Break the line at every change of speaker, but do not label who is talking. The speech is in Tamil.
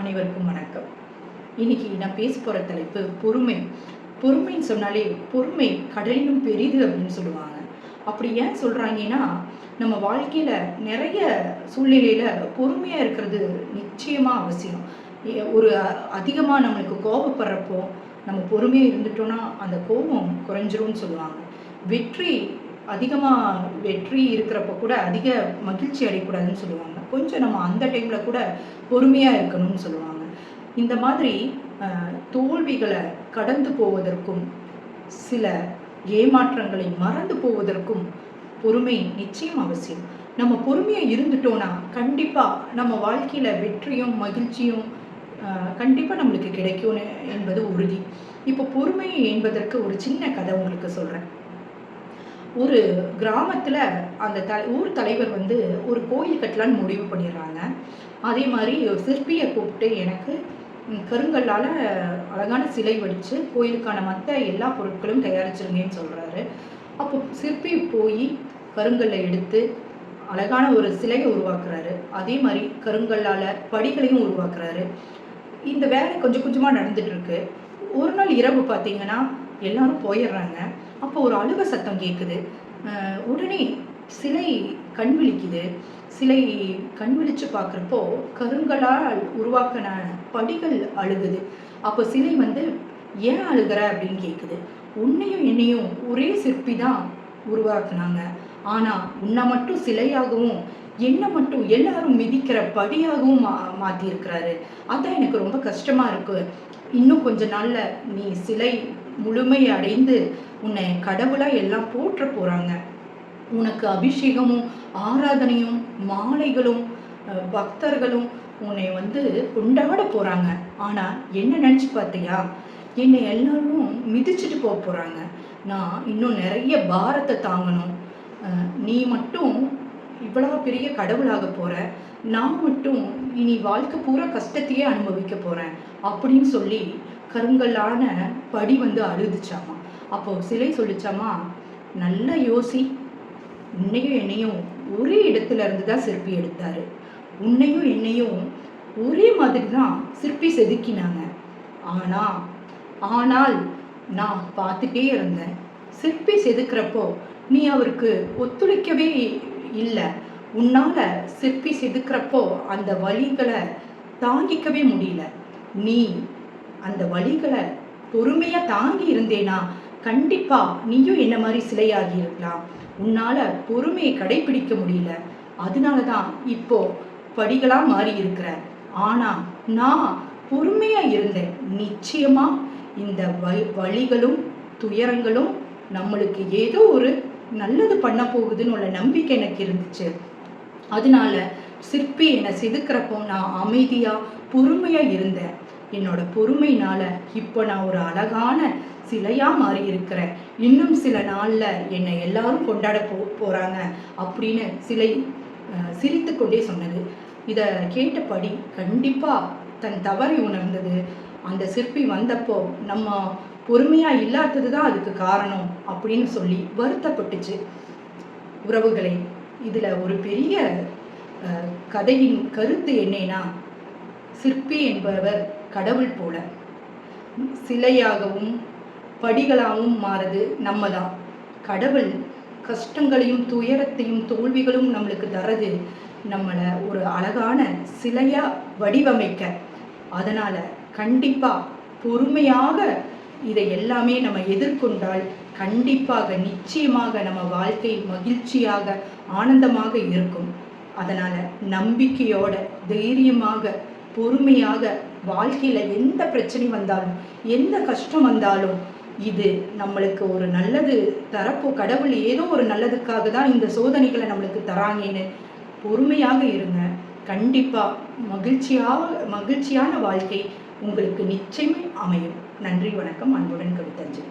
அனைவருக்கும் வணக்கம். இன்னைக்கு நான் பேச போகிற தலைப்பு பொறுமை. பொறுமைன்னு சொன்னாலே பொறுமை கடலினும் பெரிது அப்படின்னு சொல்லுவாங்க. அப்படி ஏன் சொல்கிறாங்கன்னா, நம்ம வாழ்க்கையில் நிறைய சூழ்நிலையில் பொறுமையாக இருக்கிறது நிச்சயமாக அவசியம். ஒரு அதிகமாக நம்மளுக்கு கோபப்படுறப்போ நம்ம பொறுமையாக இருந்துட்டோன்னா அந்த கோபம் குறைஞ்சிரும்னு சொல்லுவாங்க. வெற்றி இருக்கிறப்ப கூட அதிக மகிழ்ச்சி அடையக்கூடாதுன்னு சொல்லுவாங்க. கொஞ்சம் நம்ம அந்த டைமில் கூட பொறுமையாக இருக்கணும்னு சொல்லுவாங்க. இந்த மாதிரி தோல்விகளை கடந்து போவதற்கும் சில ஏமாற்றங்களை மறந்து போவதற்கும் பொறுமை நிச்சயம் அவசியம். நம்ம பொறுமையாக இருந்துட்டோன்னா கண்டிப்பாக நம்ம வாழ்க்கையில் வெற்றியும் மகிழ்ச்சியும் கண்டிப்பாக நம்மளுக்கு கிடைக்கும் என்பது உறுதி. இப்போ பொறுமை என்பதற்கு ஒரு சின்ன கதை உங்களுக்கு சொல்கிறேன். ஒரு கிராமத்தில் அந்த ஊர் தலைவர் ஒரு கோயில் கட்டலான்னு முடிவு பண்ணிடுறாங்க. அதே மாதிரி சிற்பியை கூப்பிட்டு எனக்கு கருங்கல்லால் அழகான சிலை வடித்து கோயிலுக்கான மற்ற எல்லா பொருட்களும் தயாரிச்சிருங்கன்னு சொல்கிறாரு. அப்போ சிற்பி போய் கருங்கல்லை எடுத்து அழகான ஒரு சிலையை உருவாக்குறாரு. அதே மாதிரி கருங்கல்லால் படிகளையும் உருவாக்குறாரு. இந்த வேலை கொஞ்சம் கொஞ்சமாக நடந்துட்டுருக்கு. ஒரு நாள் இரவு பார்த்தீங்கன்னா எல்லாரும் போயிடுறாங்க. அப்போ ஒரு அழுக சத்தம் கேட்குது. உடனே சிலை கண் விழிக்குது. சிலை கண் விழிச்சு பார்க்குறப்போ கருங்கலால் உருவாக்கின படிகள் அழுகுது. அப்போ சிலை ஏன் அழுகிற அப்படின்னு கேட்குது. உன்னையும் என்னையும் ஒரே சிற்பி தான் உருவாக்குனாங்க. ஆனால் உன்னை மட்டும் சிலையாகவும் என்னை மட்டும் எல்லாரும் மிதிக்கிற படியாகவும் மாற்றிருக்கிறாரு. அதான் எனக்கு ரொம்ப கஷ்டமாக இருக்குது. இன்னும் கொஞ்ச நாளில் நீ சிலை முழுமை அடைந்து உன்னை கடவுளாக எல்லாம் போற்ற போகிறாங்க. உனக்கு அபிஷேகமும் ஆராதனையும் மாலைகளும் பக்தர்களும் உன்னை கொண்டாட போகிறாங்க. ஆனால் என்ன நினச்சி பார்த்தியா, என்னை எல்லாரும் மிதிச்சுட்டு போக போகிறாங்க. நான் இன்னும் நிறைய பாரத்தை தாங்கணும். நீ மட்டும் இவ்வளோ பெரிய கடவுளாக போகிற, நான் மட்டும் இனி வாழ்க்கை பூரா கஷ்டத்தையே அனுபவிக்க போகிறேன் அப்படின்னு சொல்லி கருங்கல்லான படி அழுதுச்சாமா. அப்போது சிலை சொல்லிச்சாமா, நல்லா யோசி, உன்னையும் என்னையும் ஒரே இடத்துல இருந்து தான் சிற்பி எடுத்தாரு. உன்னையும் என்னையும் ஒரே மாதிரி தான் சிற்பி செதுக்கினாங்க. ஆனால் நான் பார்த்துட்டே இருந்தேன். சிற்பி செதுக்கிறப்போ நீ அவருக்கு ஒத்துழைக்கவே இல்லை. உன்னால சிற்பி செதுக்கிறப்போ அந்த வலிகளை தாங்கிக்கவே முடியல. நீ அந்த வலிகளை பொறுமையாக தாங்கி இருந்தேனா கண்டிப்பா நீயும் என்ன மாதிரி சிலையாகி இருக்கலாம். உன்னால பொறுமையை கடைபிடிக்க முடியல. அதனால தான் இப்போ படிகளா மாறி இருக்கிற. ஆனா நான் பொறுமையா இருந்தேன். நிச்சயமா இந்த வலிகளும் துயரங்களும் நம்மளுக்கு ஏதோ ஒரு நல்லது பண்ண போகுதுன்னு உள்ள நம்பிக்கை எனக்கு இருந்துச்சு. அதனால சிற்பி என்னை செதுக்கிறப்போ நான் அமைதியா பொறுமையா இருந்தேன். என்னோட பொறுமையினால இப்போ நான் ஒரு அழகான சிலையா மாறி இருக்கிறேன். இன்னும் சில நாள்ல என்னை எல்லாரும் கொண்டாட போறாங்க அப்படின்னு சிலை சிரித்து கொண்டே சொன்னது. இதை கேட்டபடி கண்டிப்பா தன் தவறை உணர்ந்தது. அந்த சிற்பி வந்தப்போ நம்ம பொறுமையா இல்லாதது தான் அதுக்கு காரணம் அப்படின்னு சொல்லி வருத்தப்பட்டுச்சு. உறவுகளை, இதுல ஒரு பெரிய கதையின் கருத்து என்னன்னா, சிற்பி என்பவர் கடவுள் போல, சிலையாகவும் படிகளாகவும் மாறுது நம்ம தான். கடவுள் கஷ்டங்களையும் துயரத்தையும் தோல்விகளும் நம்மளுக்கு தரது நம்மளை ஒரு அழகான சிலையா வடிவமைக்க. அதனால கண்டிப்பா பொறுமையாக இதை எல்லாமே நம்ம எதிர்கொண்டால் கண்டிப்பாக நிச்சயமாக நம்ம வாழ்க்கை மகிழ்ச்சியாக ஆனந்தமாக இருக்கும். அதனால நம்பிக்கையோட தைரியமாக பொறுமையாக வாழ்க்கையில எந்த பிரச்சனை வந்தாலும் எந்த கஷ்டம் வந்தாலும் இது நம்மளுக்கு ஒரு நல்லது தரப்போ, கடவுள் ஏதோ ஒரு நல்லதுக்காக தான் இந்த சோதனைகளை நம்மளுக்கு தராங்கன்னு பொறுமையாக இருங்க. கண்டிப்பா மகிழ்ச்சியான வாழ்க்கை உங்களுக்கு நிச்சயமே அமையும். நன்றி, வணக்கம். அன்புடன் கவிதாஞ்சலி.